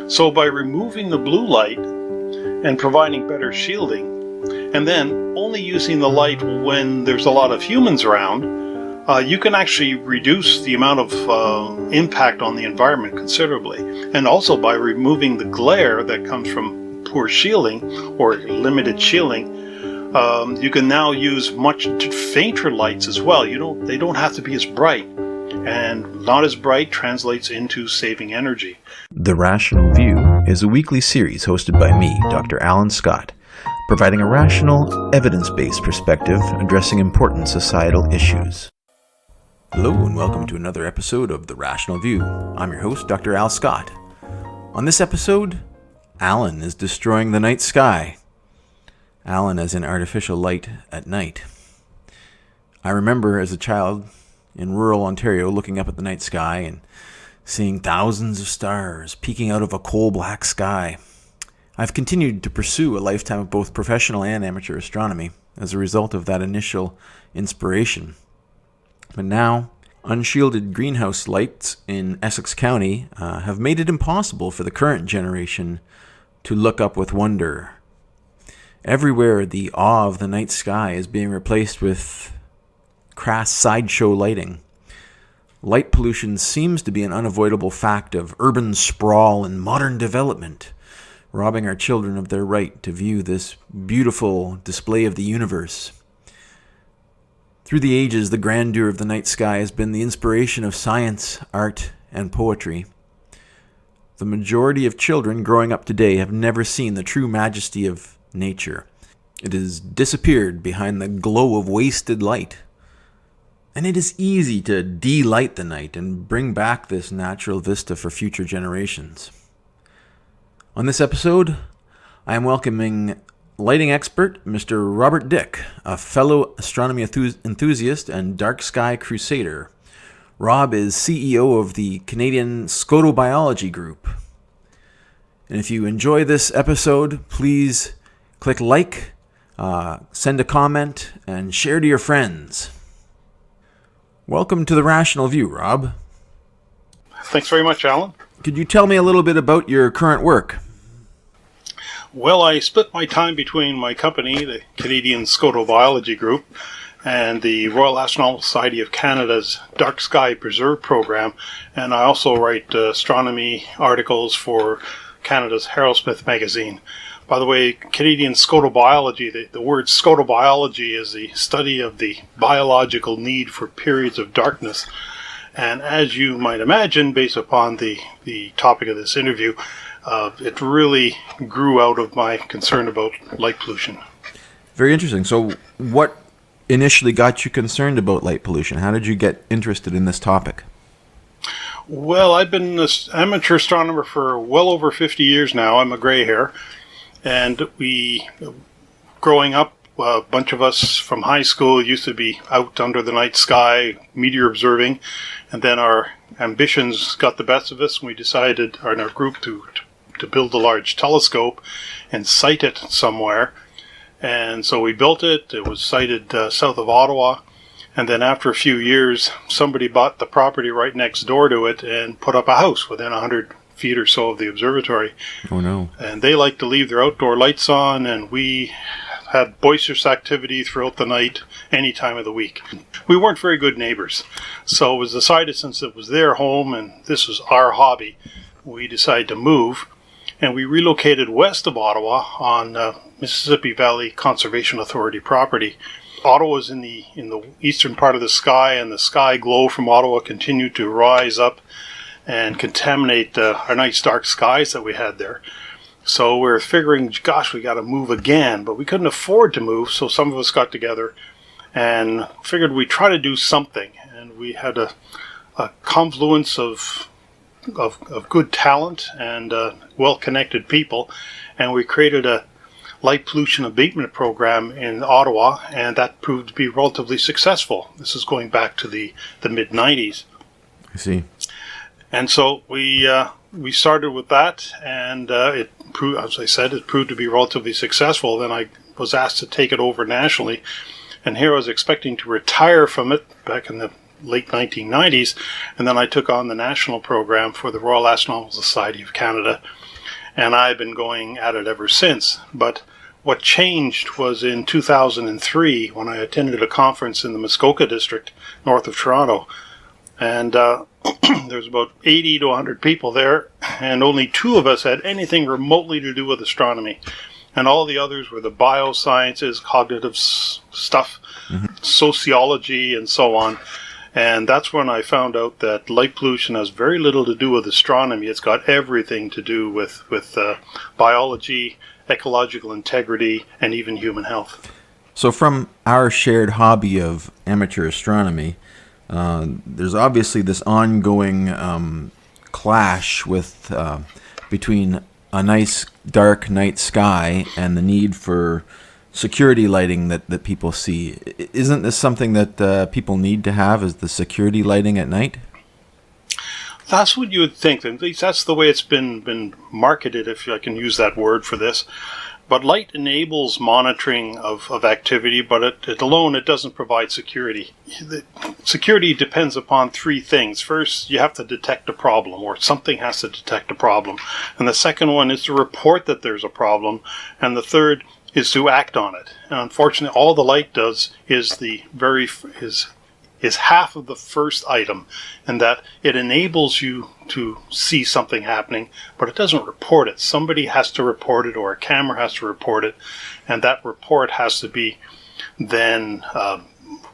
So by removing the blue light and providing better shielding, and then only using the light when there's a lot of humans around, you can actually reduce the amount of impact on the environment considerably. And also by removing the glare that comes from poor shielding or limited shielding, you can now use much fainter lights as well. They don't have to be as bright, and not as bright translates into saving energy. The Rational View is a weekly series hosted by me, Dr. Alan Scott, providing a rational, evidence-based perspective addressing important societal issues. Hello and welcome to another episode of The Rational View. I'm your host, Dr. Al Scott. On this episode, Alan is destroying the night sky. Alan as in artificial light at night. I remember as a child in rural Ontario looking up at the night sky and seeing thousands of stars peeking out of a coal-black sky. I've continued to pursue a lifetime of both professional and amateur astronomy as a result of that initial inspiration. But now, unshielded greenhouse lights in Essex County have made it impossible for the current generation to look up with wonder. Everywhere, the awe of the night sky is being replaced with crass sideshow lighting. Light pollution seems to be an unavoidable fact of urban sprawl and modern development, robbing our children of their right to view this beautiful display of the universe. Through the ages, the grandeur of the night sky has been the inspiration of science, art, and poetry. The majority of children growing up today have never seen the true majesty of nature. It has disappeared behind the glow of wasted light. And it is easy to de-light the night and bring back this natural vista for future generations. On this episode, I am welcoming lighting expert Mr. Robert Dick, a fellow astronomy enthusiast and dark sky crusader. Rob is CEO of the Canadian Scotobiology Group. And if you enjoy this episode, please click like, send a comment, and share to your friends. Welcome to The Rational View, Rob. Thanks very much, Alan. Could you tell me a little bit about your current work? Well, I split my time between my company, the Canadian Scotobiology Group, and the Royal Astronomical Society of Canada's Dark Sky Preserve program, and I also write astronomy articles for Canada's Harold Smith magazine. By the way, Canadian Scotobiology, the word scotobiology is the study of the biological need for periods of darkness. And as you might imagine, based upon the topic of this interview, it really grew out of my concern about light pollution. Very interesting. So what initially got you concerned about light pollution? How did you get interested in this topic? Well, I've been an amateur astronomer for well over 50 years now. I'm a gray hair. And growing up, a bunch of us from high school used to be out under the night sky, meteor observing, and then our ambitions got the best of us, and we decided in our group to build a large telescope and site it somewhere. And so we built it. It was sited south of Ottawa. And then after a few years, somebody bought the property right next door to it and put up a house within 100 feet or so of the observatory. Oh no. And they like to leave their outdoor lights on, and we had boisterous activity throughout the night any time of the week. We weren't very good neighbors, so it was decided, since it was their home and this was our hobby, we decided to move, and we relocated west of Ottawa on Mississippi Valley Conservation Authority property. Ottawa is in the eastern part of the sky, and the sky glow from Ottawa continued to rise up and contaminate our nice dark skies that we had there. So we're figuring, gosh, we got to move again, but we couldn't afford to move, so some of us got together and figured we'd try to do something. And we had a confluence of good talent and well-connected people, and we created a light pollution abatement program in Ottawa, and that proved to be relatively successful. This is going back to the mid-90s. I see. And so we started with that, and it proved, as I said, it proved to be relatively successful. Then I was asked to take it over nationally, and here I was expecting to retire from it back in the late 1990s, and then I took on the national program for the Royal Astronomical Society of Canada, and I've been going at it ever since. But what changed was in 2003 when I attended a conference in the Muskoka district north of Toronto, and there's about 80 to 100 people there, and only 2 of us had anything remotely to do with astronomy. And all the others were the biosciences, cognitive stuff, sociology, and so on. And that's when I found out that light pollution has very little to do with astronomy. It's got everything to do with biology, ecological integrity, and even human health. So from our shared hobby of amateur astronomy, there's obviously this ongoing clash with between a nice dark night sky and the need for security lighting that people see. Isn't this something that people need to have, is the security lighting at night? That's what you would think. At least that's the way it's been marketed, if I can use that word for this. But light enables monitoring of activity, but it alone, it doesn't provide security. Security depends upon 3 things. First, you have to detect a problem, or something has to detect a problem. And the second one is to report that there's a problem. And the third is to act on it. And unfortunately, all the light does is is half of the first item, and that it enables you to see something happening, but it doesn't report it. Somebody has to report it, or a camera has to report it, and that report has to be then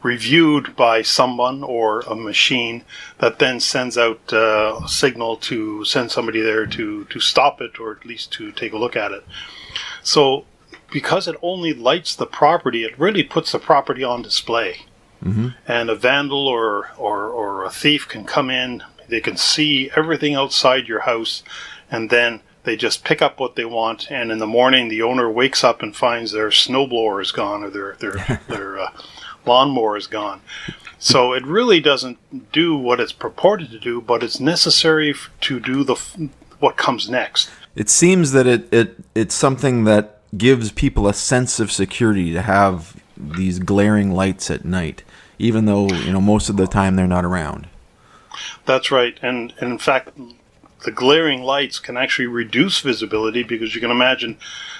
reviewed by someone or a machine that then sends out a signal to send somebody there to stop it, or at least to take a look at it. So because it only lights the property, it really puts the property on display. Mm-hmm. And a vandal or a thief can come in, they can see everything outside your house, and then they just pick up what they want, and in the morning the owner wakes up and finds their snowblower is gone, or their lawnmower is gone. So it really doesn't do what it's purported to do, but it's necessary to do what comes next. It seems that it's something that gives people a sense of security to have these glaring lights at night, even though most of the time they're not around. That's right, and in fact, the glaring lights can actually reduce visibility, because you can imagine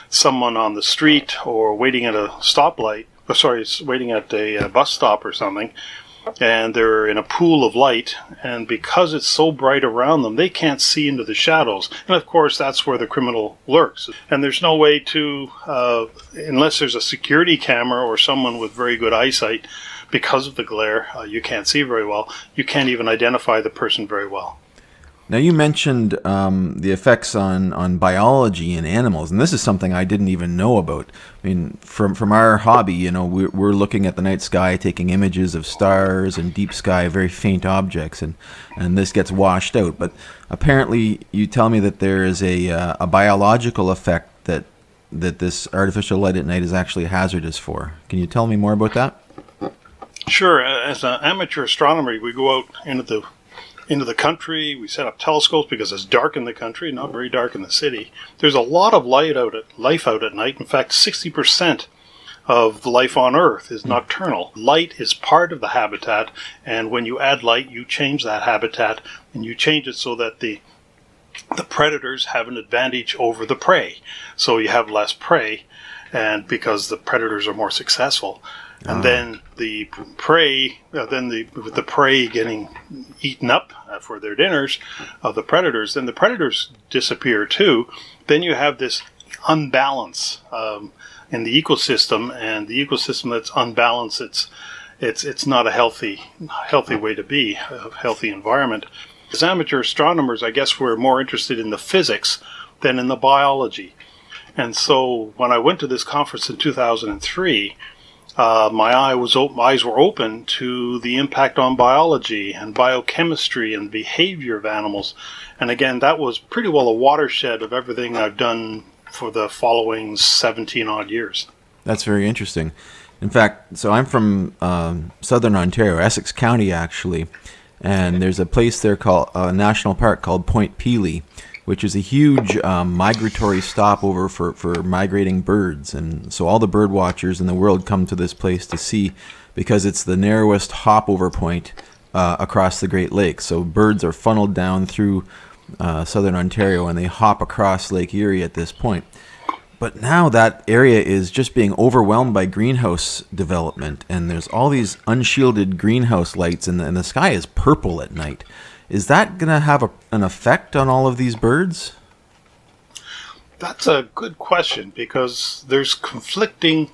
someone on the street or waiting at a stoplight, waiting at a bus stop or something, and they're in a pool of light, and because it's so bright around them, they can't see into the shadows. And of course, that's where the criminal lurks. And there's no way to, unless there's a security camera or someone with very good eyesight, because of the glare, you can't see very well. You can't even identify the person very well. Now, you mentioned the effects on biology and animals, and this is something I didn't even know about. I mean, from our hobby, we're looking at the night sky, taking images of stars and deep sky, very faint objects, and this gets washed out. But apparently, you tell me that there is a biological effect that this artificial light at night is actually hazardous for. Can you tell me more about that? Sure. As an amateur astronomer, we go out into the country. We set up telescopes because it's dark in the country, not very dark in the city. There's a lot of life out at night. In fact, 60% of the life on Earth is nocturnal. Light is part of the habitat, and when you add light, you change that habitat, and you change it so that the predators have an advantage over the prey. So you have less prey, and because the predators are more successful. And then the prey, with the prey getting eaten up for their dinners of the predators, then the predators disappear too. Then you have this unbalance in the ecosystem, and the ecosystem that's unbalanced, it's not a healthy way to be, a healthy environment. As amateur astronomers, I guess we're more interested in the physics than in the biology. And so when I went to this conference in 2003, my eyes were open to the impact on biology and biochemistry and behavior of animals. And again, that was pretty well a watershed of everything I've done for the following 17 odd years. That's very interesting. In fact, so I'm from southern Ontario, Essex County actually, and there's a place there called a national park called Point Pelee, which is a huge migratory stopover for migrating birds. And so all the bird watchers in the world come to this place to see, because it's the narrowest hop over point across the Great Lakes. So birds are funneled down through southern Ontario, and they hop across Lake Erie at this point. But now that area is just being overwhelmed by greenhouse development, and there's all these unshielded greenhouse lights, and the sky is purple at night. Is that going to have an effect on all of these birds? That's a good question, because there's conflicting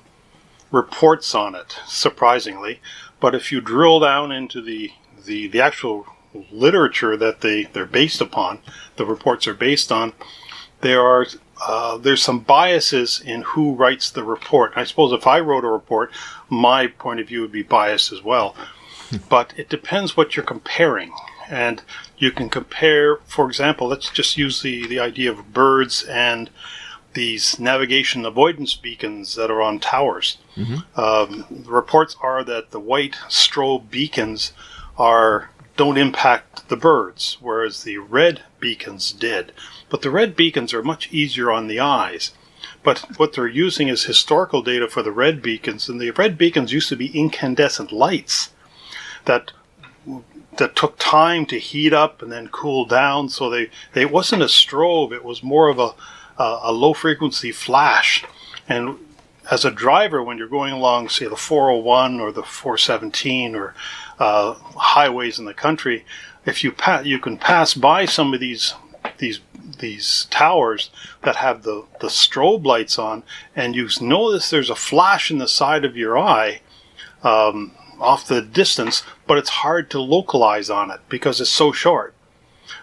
reports on it, surprisingly. But if you drill down into the actual literature that they're based upon, the reports are based on, there's some biases in who writes the report. I suppose if I wrote a report, my point of view would be biased as well. But it depends what you're comparing. And you can compare, for example, let's just use the idea of birds and these navigation avoidance beacons that are on towers. Mm-hmm. The reports are that the white strobe beacons don't impact the birds, whereas the red beacons did. But the red beacons are much easier on the eyes. But what they're using is historical data for the red beacons, and the red beacons used to be incandescent lights that took time to heat up and then cool down. So they wasn't a strobe; it was more of a low frequency flash. And as a driver, when you're going along, say, the 401 or the 417 or highways in the country, if you can pass by some of these towers that have the strobe lights on, and you notice there's a flash in the side of your eye off the distance, but it's hard to localize on it because it's so short.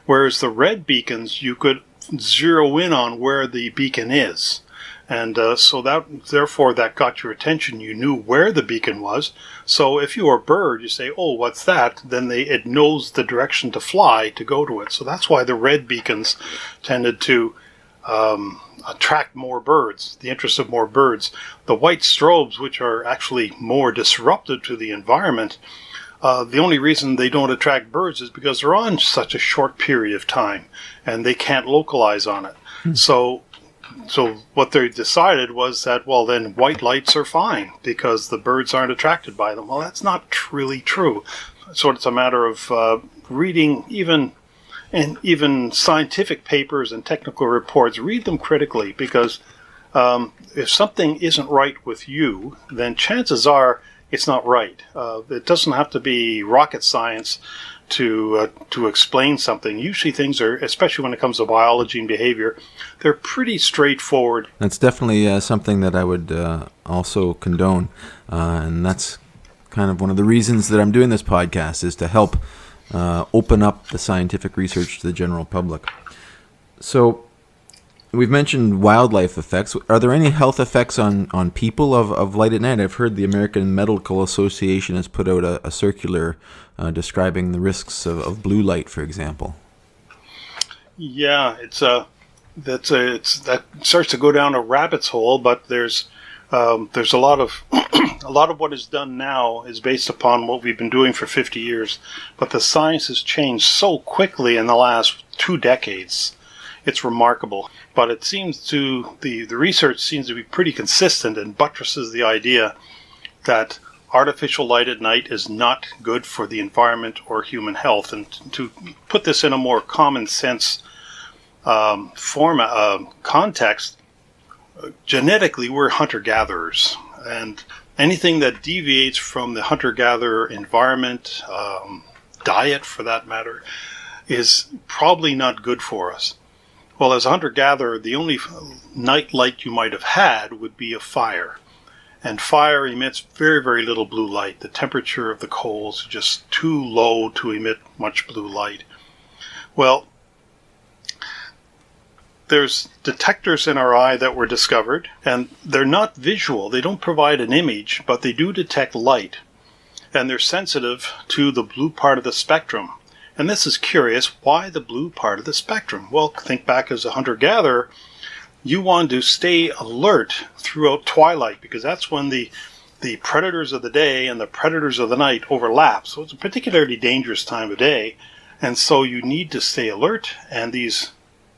Whereas the red beacons, you could zero in on where the beacon is. And so therefore that got your attention. You knew where the beacon was. So if you were a bird, you say, oh, what's that? Then it knows the direction to fly to go to it. So that's why the red beacons tended to attract more birds, the interest of more birds. The white strobes, which are actually more disruptive to the environment, the only reason they don't attract birds is because they're on such a short period of time and they can't localize on it. So what they decided was that, well, then white lights are fine because the birds aren't attracted by them. Well, that's not really true. So it's a matter of reading even scientific papers and technical reports. Read them critically, because if something isn't right with you, then chances are it's not right. It doesn't have to be rocket science to explain something. Usually things are, especially when it comes to biology and behavior, they're pretty straightforward. That's definitely something that I would also condone, and that's kind of one of the reasons that I'm doing this podcast, is to help open up the scientific research to the general public. So we've mentioned wildlife effects. Are there any health effects on people of light at night? I've heard the American Medical Association has put out a circular describing the risks of blue light, for example. Yeah, that starts to go down a rabbit's hole, but there's a lot of a lot of what is done now is based upon what we've been doing for 50 years, but the science has changed so quickly in the last 2 decades. It's remarkable. But it seems the research seems to be pretty consistent and buttresses the idea that artificial light at night is not good for the environment or human health. And to put this in a more common sense context, genetically we're hunter-gatherers, and anything that deviates from the hunter-gatherer environment, diet for that matter, is probably not good for us. Well, as a hunter-gatherer, the only night light you might have had would be a fire. And fire emits very, very little blue light. The temperature of the coals is just too low to emit much blue light. Well, there's detectors in our eye that were discovered, and they're not visual. They don't provide an image, but they do detect light. And they're sensitive to the blue part of the spectrum. And this is curious. Why the blue part of the spectrum? Well, think back as a hunter-gatherer. You want to stay alert throughout twilight, because that's when the predators of the day and the predators of the night overlap. So it's a particularly dangerous time of day. And so you need to stay alert. And these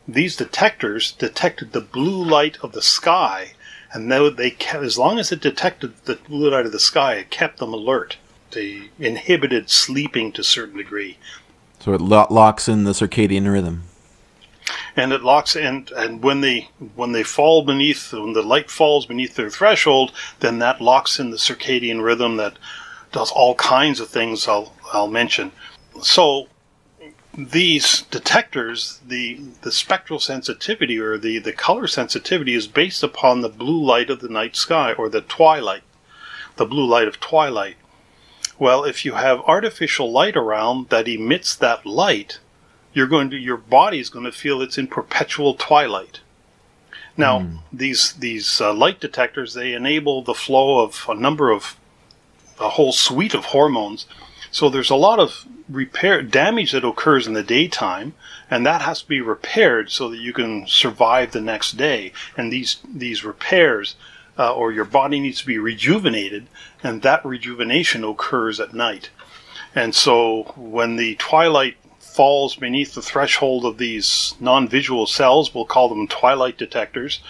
detectors detected the blue light of the sky. And they kept, as long as it detected the blue light of the sky, it kept them alert. they inhibited sleeping to a certain degree. So it locks in the circadian rhythm. And it locks in, and when the light falls beneath their threshold, then that locks in the circadian rhythm that does all kinds of things I'll mention. So these detectors, the spectral sensitivity or the color sensitivity is based upon the blue light of the night sky, or the twilight, the blue light of twilight. Well, if you have artificial light around that emits that light, your body is going to feel it's in perpetual twilight. Now, these light detectors, they enable the flow of a whole suite of hormones. So there's a lot of damage that occurs in the daytime, and that has to be repaired so that you can survive the next day. And these repairs, or your body needs to be rejuvenated, and that rejuvenation occurs at night. And so when the twilight falls beneath the threshold of these non-visual cells, we'll call them twilight detectors,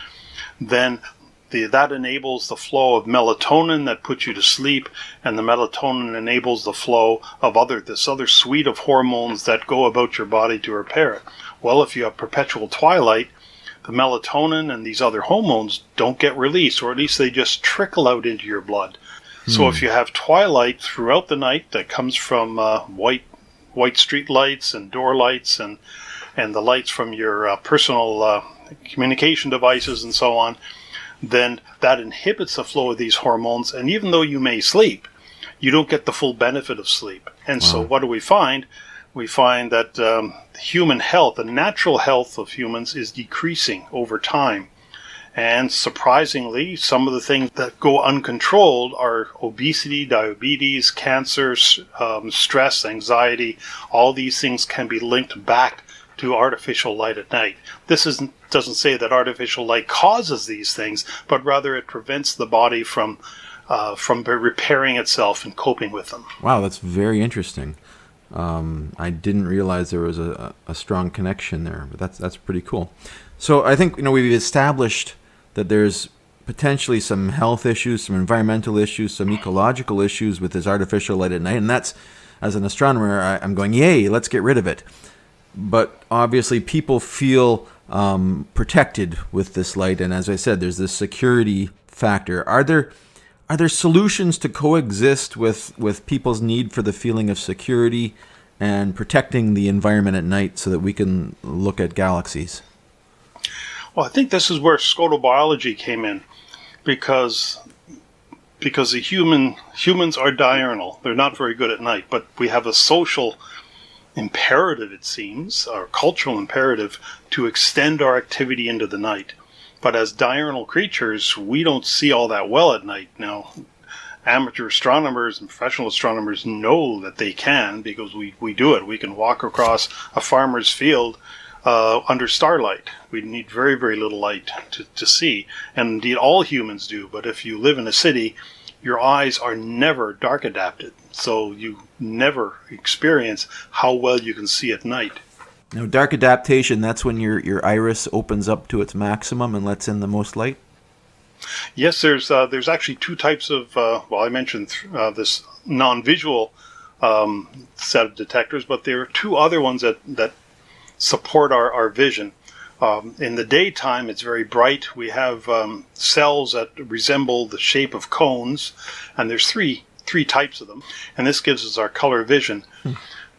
then that enables the flow of melatonin that puts you to sleep, and the melatonin enables the flow of this other suite of hormones that go about your body to repair it. Well, if you have perpetual twilight, the melatonin and these other hormones don't get released, or at least they just trickle out into your blood. So if you have twilight throughout the night that comes from white street lights and door lights and the lights from your personal communication devices and so on, then that inhibits the flow of these hormones, and even though you may sleep, you don't get the full benefit of sleep. And so what do we find? We find that human health, the natural health of humans, is decreasing over time. And surprisingly, some of the things that go uncontrolled are obesity, diabetes, cancer, stress, anxiety. All these things can be linked back to artificial light at night. This doesn't say that artificial light causes these things, but rather it prevents the body from repairing itself and coping with them. Wow, that's very interesting. I didn't realize there was a strong connection there, but that's pretty cool. So I think we've established that there's potentially some health issues, some environmental issues, some ecological issues with this artificial light at night, and that's, as an astronomer, I'm going, yay, let's get rid of it. But obviously people feel protected with this light, and as I said, there's this security factor. Are there solutions to coexist with people's need for the feeling of security and protecting the environment at night so that we can look at galaxies? Well, I think this is where scotobiology came in, because the humans are diurnal. They're not very good at night, but we have a social imperative, it seems, or cultural imperative, to extend our activity into the night. But as diurnal creatures, we don't see all that well at night. Now, amateur astronomers and professional astronomers know that they can, because we do it. We can walk across a farmer's field under starlight. We need very, very little light to see. And indeed, all humans do. But if you live in a city, your eyes are never dark adapted. So you never experience how well you can see at night. Now, dark adaptation, that's when your iris opens up to its maximum and lets in the most light? Yes, there's actually two types of, I mentioned this non-visual set of detectors, but there are two other ones that support our vision. In the daytime, it's very bright. We have cells that resemble the shape of cones, and there's three types of them, and this gives us our color vision.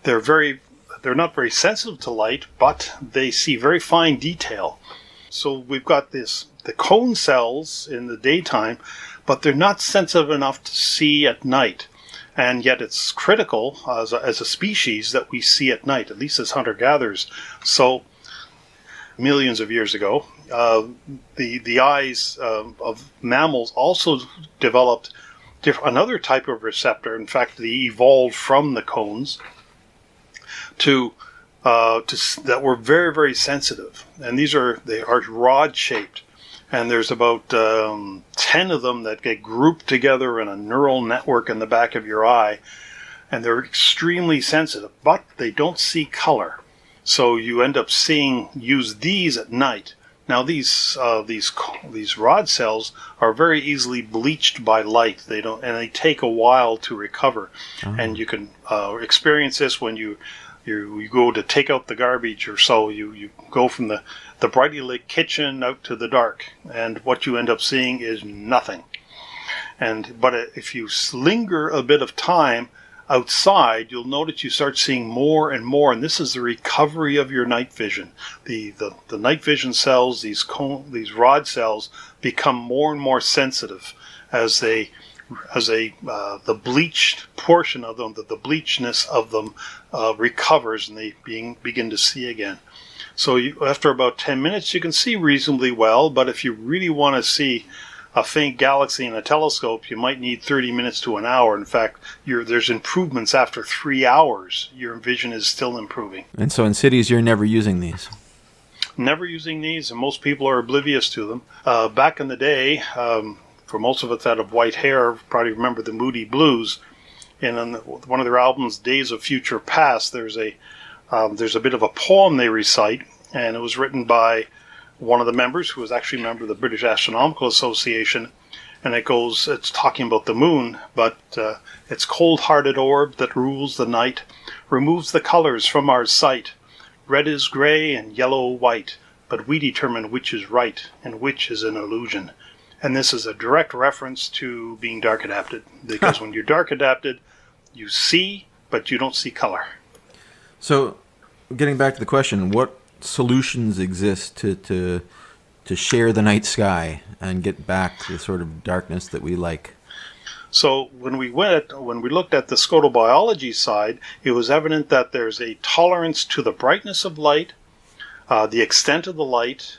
They're not very sensitive to light, but they see very fine detail. So we've got the cone cells in the daytime, but they're not sensitive enough to see at night. And yet it's critical as a species that we see at night, at least as hunter-gatherers. So millions of years ago, the eyes of mammals also developed another type of receptor. In fact, they evolved from the cones that were very, very sensitive. And they are rod-shaped. And there's about 10 of them that get grouped together in a neural network in the back of your eye. And they're extremely sensitive, but they don't see color. So you end up use these at night. Now these rod cells are very easily bleached by light. They take a while to recover, and you can experience this when you go to take out the garbage or so. You go from the brightly lit kitchen out to the dark, and what you end up seeing is nothing. But if you linger a bit of time outside, you'll notice you start seeing more and more, and this is the recovery of your night vision. The night vision cells, these rod cells, become more and more sensitive as the bleached portion of them, the bleachness of them recovers, and they begin to see again. So after about 10 minutes, you can see reasonably well, but if you really want to see a faint galaxy in a telescope, you might need 30 minutes to an hour. In fact, there's improvements after 3 hours. Your vision is still improving. And so in cities, you're never using these? Never using these, and most people are oblivious to them. Back in the day, for most of us that have white hair, probably remember the Moody Blues. And on one of their albums, Days of Future Past, there's a bit of a poem they recite, and it was written by one of the members, who was actually a member of the British Astronomical Association, and it's talking about the moon, but its cold-hearted orb that rules the night removes the colors from our sight. Red is gray and yellow white, but we determine which is right and which is an illusion. And this is a direct reference to being dark adapted, because when you're dark adapted, you see, but you don't see color. So, getting back to the question, what solutions exist to share the night sky and get back to the sort of darkness that we like? So when we looked at the scotobiology side, it was evident that there's a tolerance to the brightness of light, the extent of the light,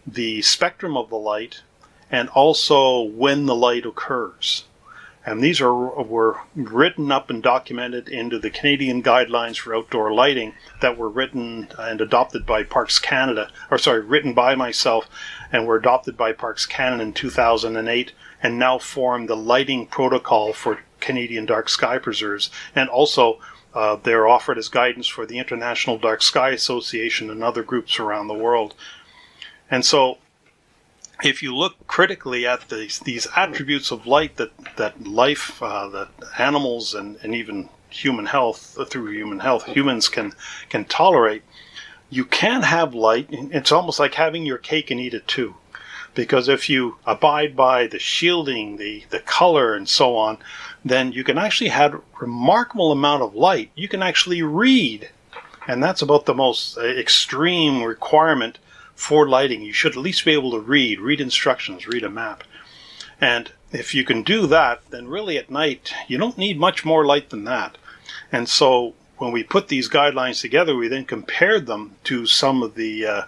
the spectrum of the light, and also when the light occurs. And these were written up and documented into the Canadian Guidelines for Outdoor Lighting that were written and adopted by Parks Canada, written by myself and were adopted by Parks Canada in 2008, and now form the lighting protocol for Canadian dark sky preserves. And also they're offered as guidance for the International Dark Sky Association and other groups around the world. And so if you look critically at these attributes of light that life, that animals and even humans can tolerate, you can have light. It's almost like having your cake and eat it too. Because if you abide by the shielding, the color, and so on, then you can actually have a remarkable amount of light. You can actually read. And that's about the most extreme requirement for lighting. You should at least be able to read instructions, read a map. And if you can do that, then really at night, you don't need much more light than that. And so when we put these guidelines together, we then compared them to some of the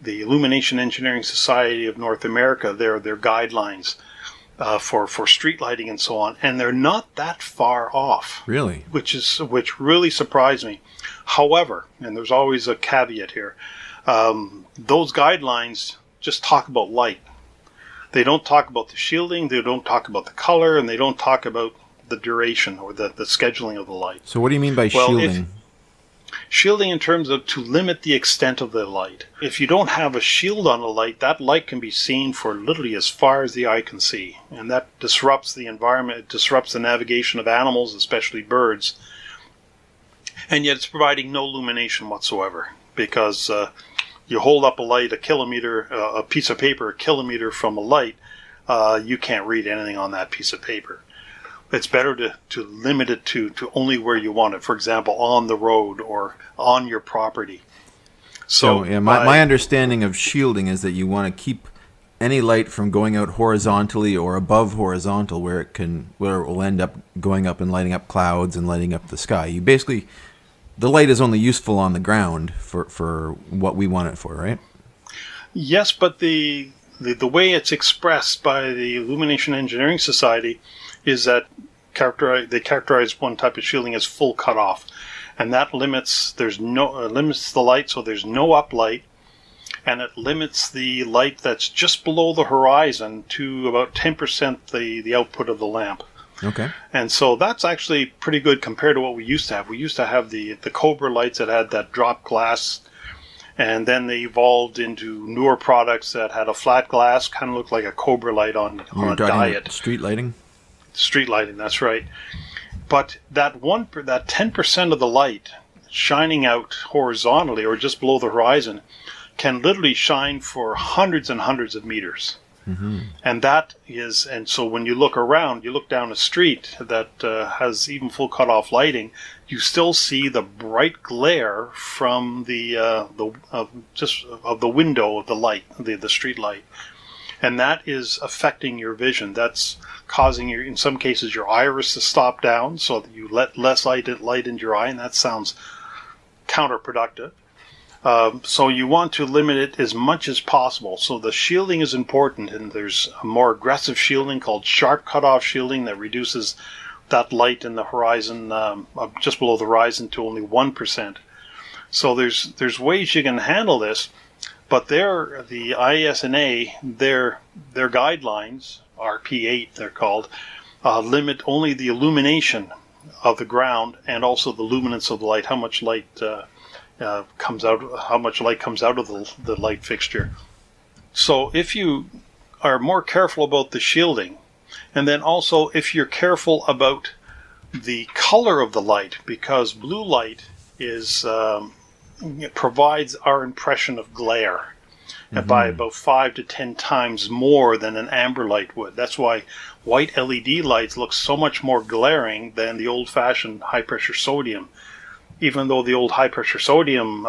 Illumination Engineering Society of North America, their guidelines for street lighting and so on, and they're not that far off. Really? Which really surprised me. However, and there's always a caveat here, those guidelines just talk about light. They don't talk about the shielding, they don't talk about the color, and they don't talk about the duration or the scheduling of the light. So what do you mean by shielding? Shielding in terms of to limit the extent of the light. If you don't have a shield on the light, that light can be seen for literally as far as the eye can see. And that disrupts the environment, it disrupts the navigation of animals, especially birds. And yet it's providing no illumination whatsoever, because you hold up a light a piece of paper a kilometer from a light, you can't read anything on that piece of paper. It's better to limit it to only where you want it. For example, on the road or on your property. So yeah, my understanding of shielding is that you want to keep any light from going out horizontally or above horizontal, where it will end up going up and lighting up clouds and lighting up the sky. You basically, the light is only useful on the ground for what we want it for, right? Yes, but the way it's expressed by the Illumination Engineering Society is that they characterize one type of shielding as full cutoff, and that limits the light, so there's no uplight, and it limits the light that's just below the horizon to about 10% the output of the lamp. Okay. And so that's actually pretty good compared to what we used to have. We used to have the Cobra lights that had that drop glass, And then they evolved into newer products that had a flat glass, kind of looked like a Cobra light on a diet. Street lighting? Street lighting, that's right. But that 10% of the light shining out horizontally or just below the horizon can literally shine for hundreds and hundreds of meters. Mm-hmm. And so when you look around, you look down a street that has even full cutoff lighting, you still see the bright glare from the window of the light, the street light, and that is affecting your vision. That's causing in some cases, your iris to stop down, so that you let less light into your eye, and that sounds counterproductive. So you want to limit it as much as possible. So the shielding is important, and there's a more aggressive shielding called sharp cutoff shielding that reduces that light in the horizon, just below the horizon, to only 1%. So there's ways you can handle this, but the ISNA, their guidelines, RP8 they're called, limit only the illumination of the ground and also the luminance of the light, how much light comes out of the light fixture. So if you are more careful about the shielding, and then also if you're careful about the color of the light, because blue light provides our impression of glare by about 5 to 10 times more than an amber light would. That's why white LED lights look so much more glaring than the old-fashioned high-pressure sodium. Even though the old high-pressure sodium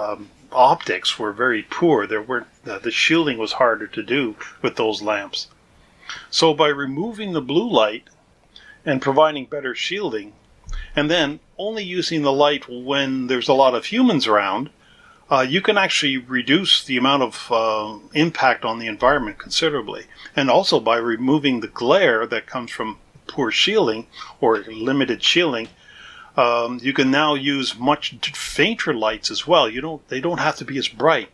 optics were very poor, the shielding was harder to do with those lamps. So by removing the blue light and providing better shielding, and then only using the light when there's a lot of humans around, you can actually reduce the amount of impact on the environment considerably. And also by removing the glare that comes from poor shielding or limited shielding, you can now use much fainter lights as well. They don't have to be as bright,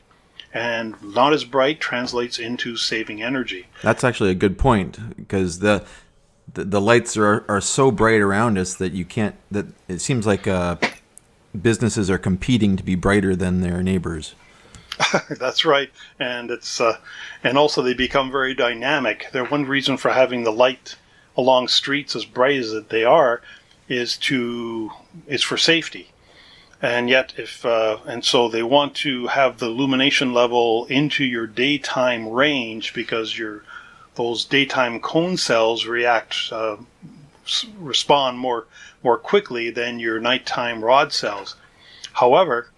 and not as bright translates into saving energy. That's actually a good point, because the lights are so bright around us that that it seems like businesses are competing to be brighter than their neighbors. That's right, and and also they become very dynamic. One reason for having the light along streets as bright as they are is for safety, and yet so they want to have the illumination level into your daytime range, because those daytime cone cells respond more quickly than your nighttime rod cells. However,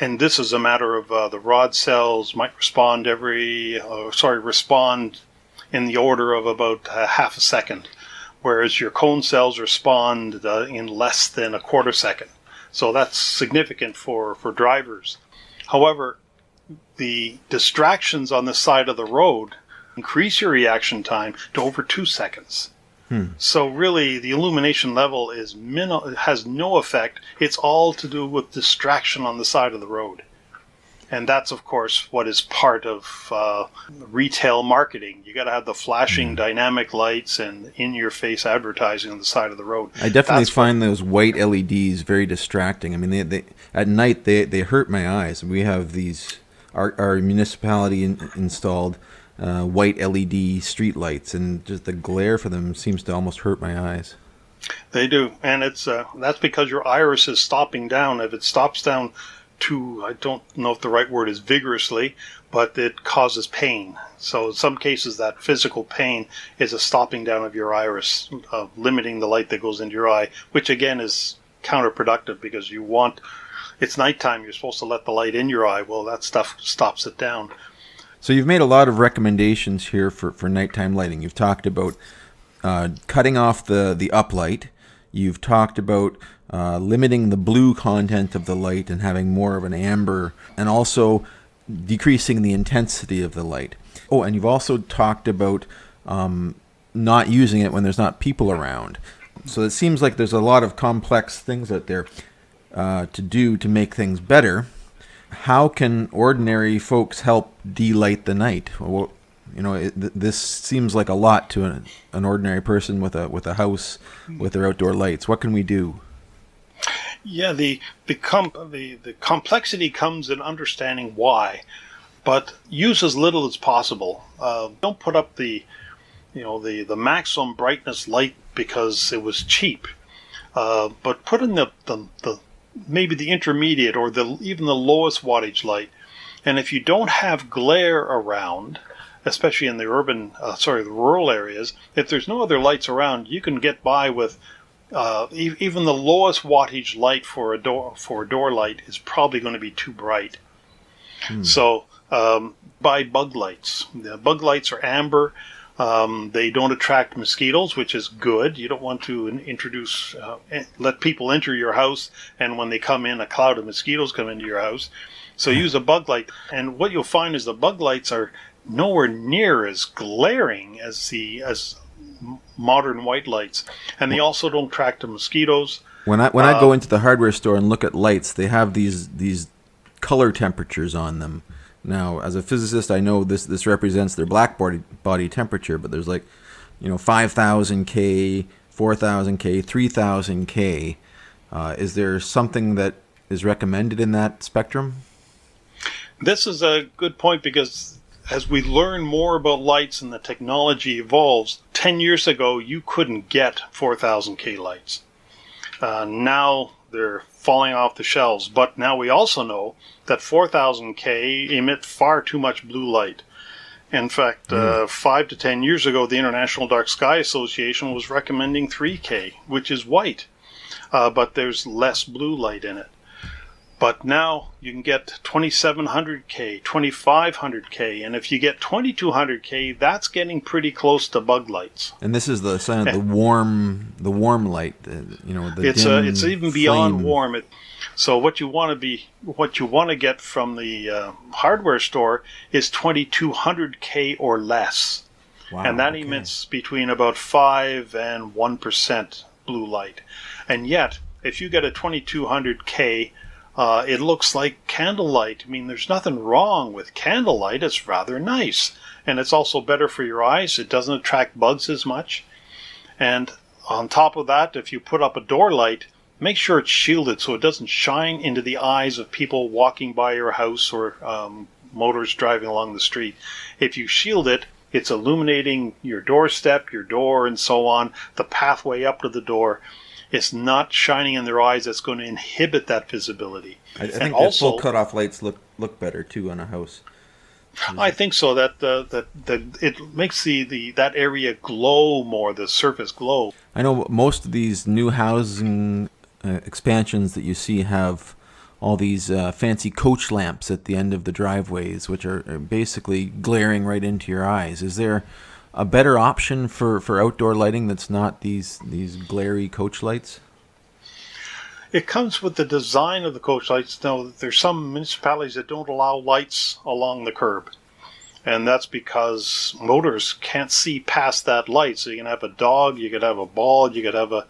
and this is a matter of the rod cells might respond in the order of about half a second, whereas your cone cells respond in less than a quarter second. So that's significant for drivers. However, the distractions on the side of the road increase your reaction time to over 2 seconds. So really, the illumination level has no effect. It's all to do with distraction on the side of the road. And that's, of course, what is part of retail marketing. You got to have the flashing dynamic lights and in-your-face advertising on the side of the road. I definitely find those white LEDs very distracting. I mean, they at night they hurt my eyes. We have these our municipality installed white LED street lights, and just the glare for them seems to almost hurt my eyes. They do, and that's because your iris is stopping down. If it stops down I don't know if the right word is vigorously, but it causes pain. So in some cases, that physical pain is a stopping down of your iris, limiting the light that goes into your eye, which again is counterproductive, because it's nighttime, you're supposed to let the light in your eye. Well, that stuff stops it down. So you've made a lot of recommendations here for nighttime lighting. You've talked about cutting off the uplight. You've talked about limiting the blue content of the light and having more of an amber, and also decreasing the intensity of the light. Oh, and you've also talked about not using it when there's not people around. So it seems like there's a lot of complex things out there to do to make things better. How can ordinary folks help de-light the night? Well, this seems like a lot to an ordinary person with a house with their outdoor lights. What can we do? Yeah, the complexity comes in understanding why, but use as little as possible. Don't put up the maximum brightness light because it was cheap, but put in the maybe the intermediate or even the lowest wattage light. And if you don't have glare around, especially in the the rural areas, if there's no other lights around, you can get by with even the lowest wattage light for a door light is probably going to be too bright. So buy bug lights. The bug lights are amber. They don't attract mosquitoes, which is good. You don't want to let people enter your house, and when they come in, a cloud of mosquitoes come into your house. So use a bug light. And what you'll find is the bug lights are nowhere near as glaring as modern white lights, and they also don't attract the mosquitoes. When I go into the hardware store and look at lights, they have these color temperatures on them. Now, as a physicist, I know this represents their black body temperature, but there's 5,000 K, 4,000 K, 3,000 K. Is there something that is recommended in that spectrum? This is a good point, because as we learn more about lights and the technology evolves, 10 years ago you couldn't get 4,000 K lights. Now they're falling off the shelves, but now we also know that 4,000 K emit far too much blue light. In fact, 5 to 10 years ago, the International Dark Sky Association was recommending 3K, which is white, but there's less blue light in it. But now you can get 2700K, 2500K, and if you get 2200K, that's getting pretty close to bug lights. And this is the sign of the warm light. It's even beyond warm. So what you want to get from the hardware store is 2200K or less, and that emits between about 5 and 1% blue light. And yet, if you get a 2200K, it looks like candlelight. I mean, there's nothing wrong with candlelight. It's rather nice. And it's also better for your eyes. It doesn't attract bugs as much. And on top of that, if you put up a door light, make sure it's shielded so it doesn't shine into the eyes of people walking by your house or motors driving along the street. If you shield it, it's illuminating your doorstep, your door, and so on, the pathway up to the door. It's not shining in their eyes. That's going to inhibit that visibility. I think also, full cutoff lights look better too on a house. I think so. That it makes that area glow more. The surface glow. I know most of these new housing expansions that you see have all these fancy coach lamps at the end of the driveways, which are basically glaring right into your eyes. Is there a better option for outdoor lighting that's not these glary coach lights? It comes with the design of the coach lights. Now, there's some municipalities that don't allow lights along the curb, and that's because motors can't see past that light. So you can have a dog, you could have a ball, you could have a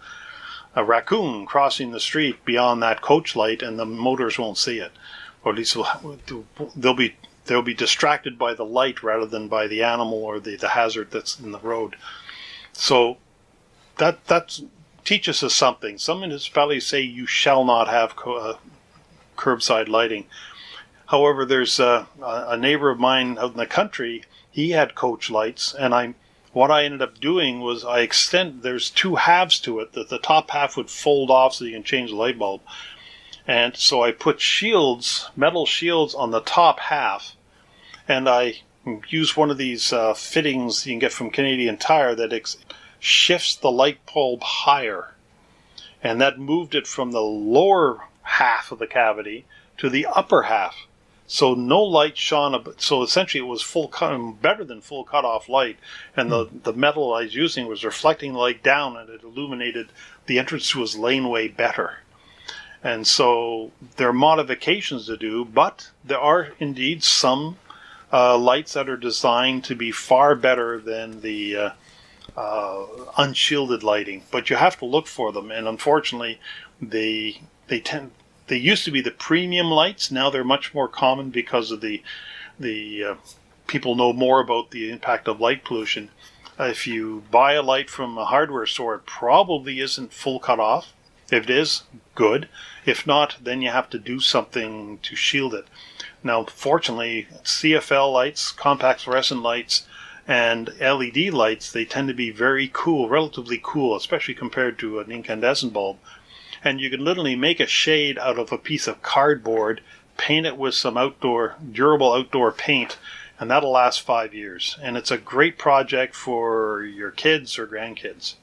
raccoon crossing the street beyond that coach light, and the motors won't see it, or at least they'll be distracted by the light rather than by the animal or the hazard that's in the road. So that teaches us something. Some municipalities say you shall not have curbside lighting. However, there's a neighbor of mine out in the country. He had coach lights, and what I ended up doing was there's two halves to it, that the top half would fold off so you can change the light bulb. And so I put metal shields on the top half, and I used one of these fittings you can get from Canadian Tire that shifts the light bulb higher. And that moved it from the lower half of the cavity to the upper half. So no light shone. So essentially it was better than full cutoff light. And the metal I was using was reflecting the light down, and it illuminated the entrance to his laneway better. And so there are modifications to do, but there are indeed some lights that are designed to be far better than the unshielded lighting. But you have to look for them, and unfortunately, they used to be the premium lights. Now they're much more common because of the people know more about the impact of light pollution. If you buy a light from a hardware store, it probably isn't full cutoff. If it is, good. If not, then you have to do something to shield it. Now, fortunately, CFL lights, compact fluorescent lights, and LED lights, they tend to be very cool, relatively cool, especially compared to an incandescent bulb. And you can literally make a shade out of a piece of cardboard, paint it with some durable outdoor paint, and that'll last 5 years. And it's a great project for your kids or grandkids.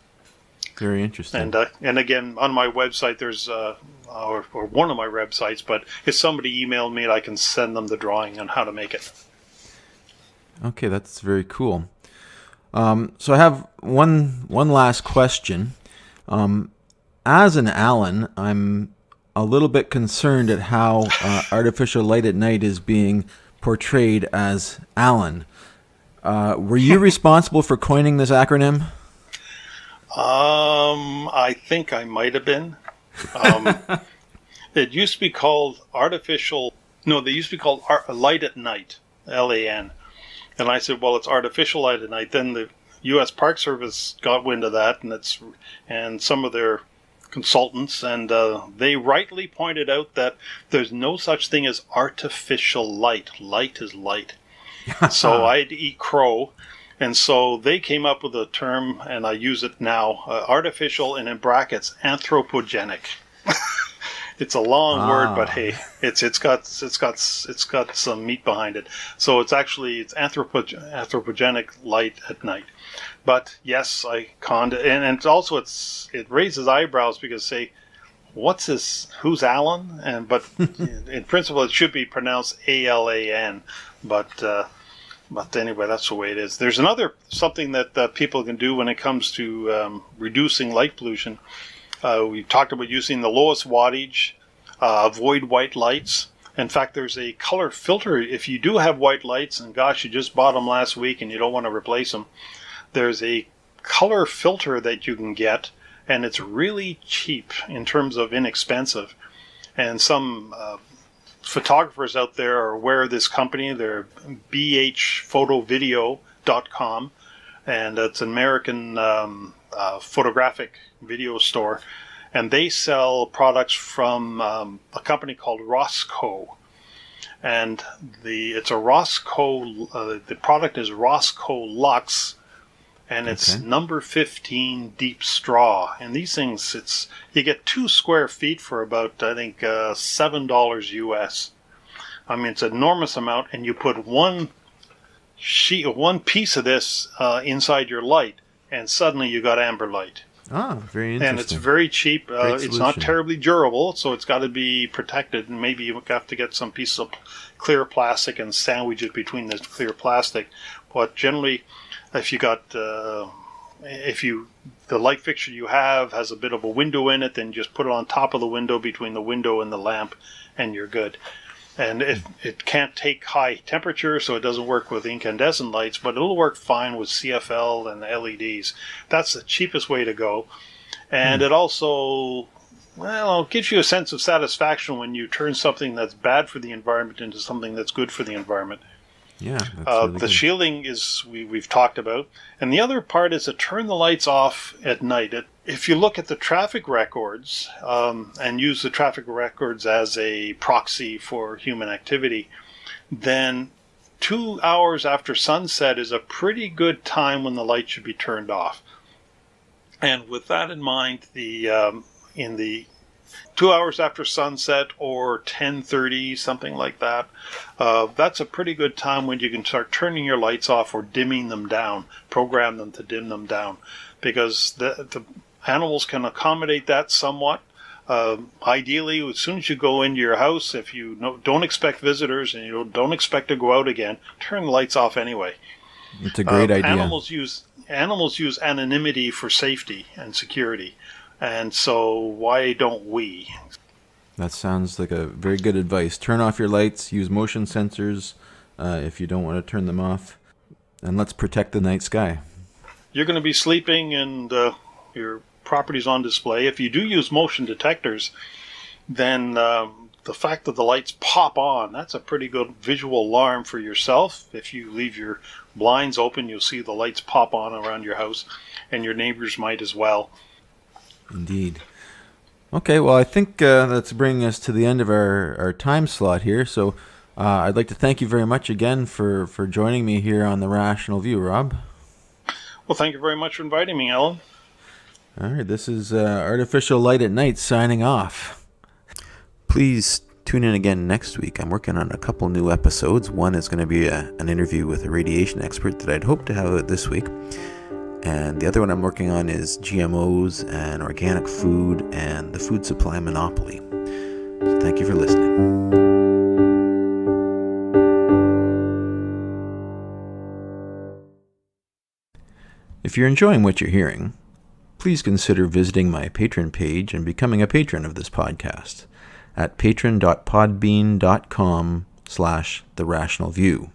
Very interesting. And again, on my website, there's or one of my websites, but if somebody emailed me, I can send them the drawing on how to make it. Okay, that's very cool. So I have one last question. As an Alan, I'm a little bit concerned at how artificial light at night is being portrayed as Alan. Were you responsible for coining this acronym? I think I might have been. It used to be called they used to be called Light at Night, LAN. And I said, well, it's artificial light at night. Then the U.S. Park Service got wind of that, and some of their consultants, and they rightly pointed out that there's no such thing as artificial light. Light is light. So I had to eat crow. And so they came up with a term, and I use it now, artificial, and in brackets, anthropogenic. It's a long word, but hey, it's got some meat behind it. So it's anthropogenic light at night. But yes, I conned it, and it raises eyebrows because say, what's this? Who's Alan? But in principle, it should be pronounced ALAN. But anyway, that's the way it is. There's something that people can do when it comes to reducing light pollution. We talked about using the lowest wattage, avoid white lights. In fact, there's a color filter. If you do have white lights, and gosh, you just bought them last week and you don't want to replace them, there's a color filter that you can get, and it's really cheap in terms of inexpensive. And some photographers out there are aware of this company. They're bhphotovideo.com, and it's an American photographic video store, and they sell products from a company called Roscoe, and it's a Roscoe. The product is Roscoe Lux, and it's number 15 deep straw. And these things, you get 2 square feet for about, I think, $7 US. I mean, it's an enormous amount, and you put one piece of this inside your light, and suddenly you got amber light. Ah, very interesting. And it's very cheap. It's not terribly durable, so it's got to be protected, and maybe you have to get some piece of clear plastic and sandwich it between the clear plastic. But generally, if you got the light fixture you have has a bit of a window in it, then just put it on top of the window, between the window and the lamp, and you're good. And it can't take high temperature, so it doesn't work with incandescent lights, but it'll work fine with CFL and LEDs. That's the cheapest way to go. And it also, gives you a sense of satisfaction when you turn something that's bad for the environment into something that's good for the environment. Yeah, that's the shielding is we've talked about, and the other part is to turn the lights off at night. If you look at the traffic records and use the traffic records as a proxy for human activity, then 2 hours after sunset is a pretty good time when the light should be turned off. And with that in mind, in the 2 hours after sunset or 10:30, something like that, that's a pretty good time when you can start turning your lights off or dimming them down, program them to dim them down, because the animals can accommodate that somewhat. Ideally, as soon as you go into your house, if you don't expect visitors and you don't expect to go out again, turn the lights off anyway. It's a great idea. Animals use anonymity for safety and security. And so why don't we? That sounds like a very good advice. Turn off your lights, use motion sensors if you don't want to turn them off, and let's protect the night sky. You're going to be sleeping and your property's on display. If you do use motion detectors, then the fact that the lights pop on, that's a pretty good visual alarm for yourself. If you leave your blinds open, you'll see the lights pop on around your house, and your neighbors might as well. Indeed. Okay, well, I think that's bringing us to the end of our time slot here. So I'd like to thank you very much again for joining me here on The Rational View, Rob. Well, thank you very much for inviting me, Alan. All right, this is Artificial Light at Night signing off. Please tune in again next week. I'm working on a couple new episodes. One is going to be an interview with a radiation expert that I'd hoped to have out this week. And the other one I'm working on is GMOs and organic food and the food supply monopoly. So thank you for listening. If you're enjoying what you're hearing, please consider visiting my Patreon page and becoming a patron of this podcast at patron.podbean.com/TheRationalView.